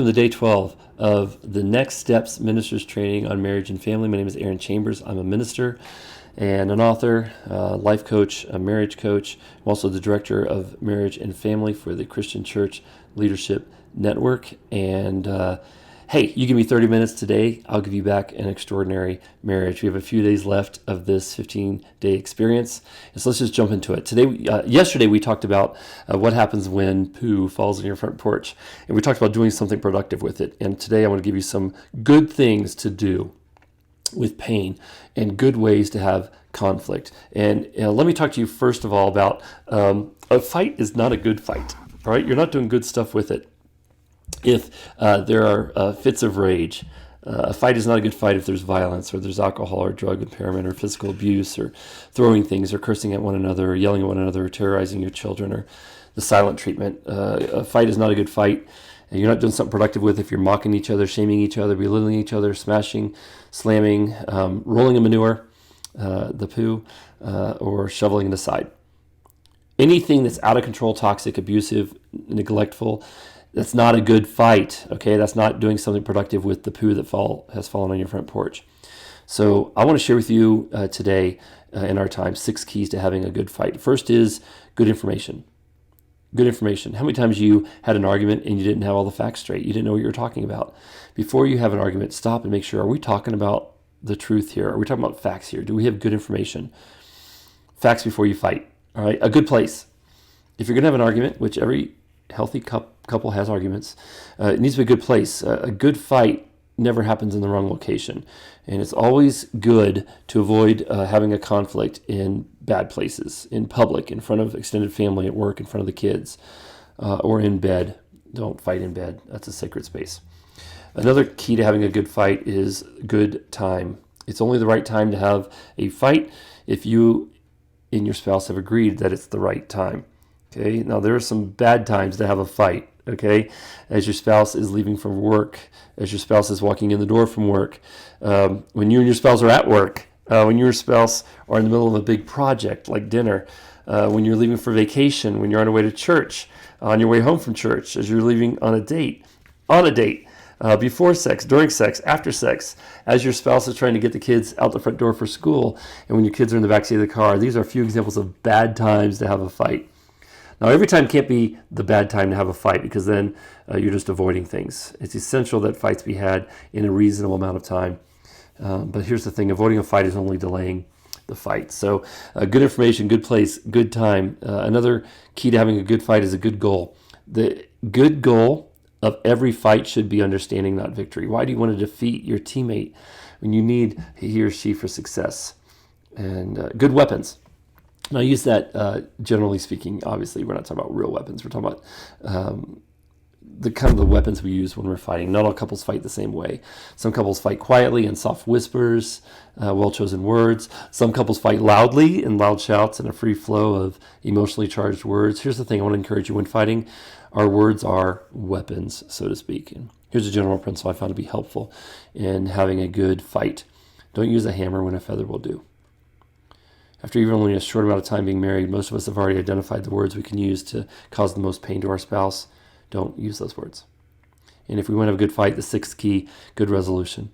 welcome to day 12 of the Next Steps Ministers Training on Marriage and Family. My name is Arron Chambers. I'm a minister and an author, life coach, a marriage coach. I'm also the director of marriage and family for the Christian Church Leadership Network. And hey, you give me 30 minutes today, I'll give you back an extraordinary marriage. We have a few days left of this 15-day experience. And so let's just jump into it. Yesterday we talked about what happens when poo falls on your front porch. And we talked about doing something productive with it. And today I want to give you some good things to do with pain and good ways to have conflict. And let me talk to you first of all about a fight is not a good fight. All right, you're not doing good stuff with it. If there are fits of rage, a fight is not a good fight if there's violence or there's alcohol or drug impairment or physical abuse or throwing things or cursing at one another or yelling at one another or terrorizing your children or the silent treatment. A fight is not a good fight. And you're not doing something productive with if you're mocking each other, shaming each other, belittling each other, smashing, slamming, rolling a manure, the poo, or shoveling it aside. Anything that's out of control, toxic, abusive, neglectful, that's not a good fight, okay? That's not doing something productive with the poo that has fallen on your front porch. So I want to share with you today in our time 6 keys to having a good fight. First is good information. Good information. How many times you had an argument and you didn't have all the facts straight? You didn't know what you were talking about. Before you have an argument, stop and make sure, are we talking about the truth here? Are we talking about facts here? Do we have good information? Facts before you fight, all right? A good place. If you're going to have an argument, which every healthy couple has arguments, it needs to be a good place. A good fight never happens in the wrong location. And it's always good to avoid having a conflict in bad places, in public, in front of extended family, at work, in front of the kids, or in bed. Don't fight in bed. That's a sacred space. Another key to having a good fight is good time. It's only the right time to have a fight if you and your spouse have agreed that it's the right time. Okay, now there are some bad times to have a fight, okay? As your spouse is leaving from work, as your spouse is walking in the door from work, when you and your spouse are at work, when you and your spouse are in the middle of a big project like dinner, when you're leaving for vacation, when you're on your way to church, on your way home from church, as you're leaving on a date, before sex, during sex, after sex, as your spouse is trying to get the kids out the front door for school, and when your kids are in the backseat of the car. These are a few examples of bad times to have a fight. Now, every time can't be the bad time to have a fight because then you're just avoiding things. It's essential that fights be had in a reasonable amount of time. But here's the thing, avoiding a fight is only delaying the fight. So good information, good place, good time. Another key to having a good fight is a good goal. The good goal of every fight should be understanding, not victory. Why do you want to defeat your teammate when you need he or she for success? And good weapons. And I use that generally speaking. Obviously, we're not talking about real weapons. We're talking about the kind of the weapons we use when we're fighting. Not all couples fight the same way. Some couples fight quietly in soft whispers, well-chosen words. Some couples fight loudly in loud shouts and a free flow of emotionally charged words. Here's the thing I want to encourage you when fighting. Our words are weapons, so to speak. And here's a general principle I found to be helpful in having a good fight. Don't use a hammer when a feather will do. After even only a short amount of time being married, most of us have already identified the words we can use to cause the most pain to our spouse. Don't use those words. And if we want to have a good fight, the 6th key, good resolution.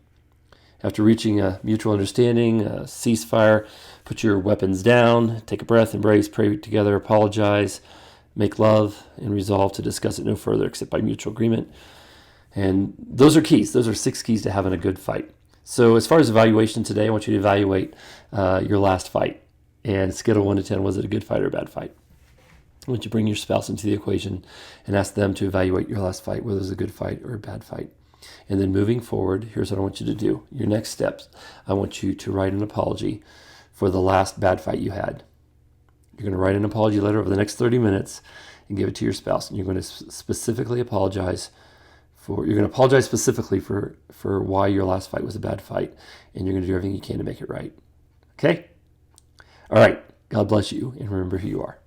After reaching a mutual understanding, a ceasefire, put your weapons down, take a breath, embrace, pray together, apologize, make love, and resolve to discuss it no further except by mutual agreement. And those are keys. Those are 6 keys to having a good fight. So as far as evaluation today, I want you to evaluate your last fight. And scale of 1 to 10, was it a good fight or a bad fight? I want you to bring your spouse into the equation and ask them to evaluate your last fight, whether it's a good fight or a bad fight. And then moving forward, here's what I want you to do. Your next steps, I want you to write an apology for the last bad fight you had. You're going to write an apology letter over the next 30 minutes and give it to your spouse. And you're going to specifically apologize specifically for why your last fight was a bad fight. And you're going to do everything you can to make it right. Okay? All right. God bless you, and remember who you are.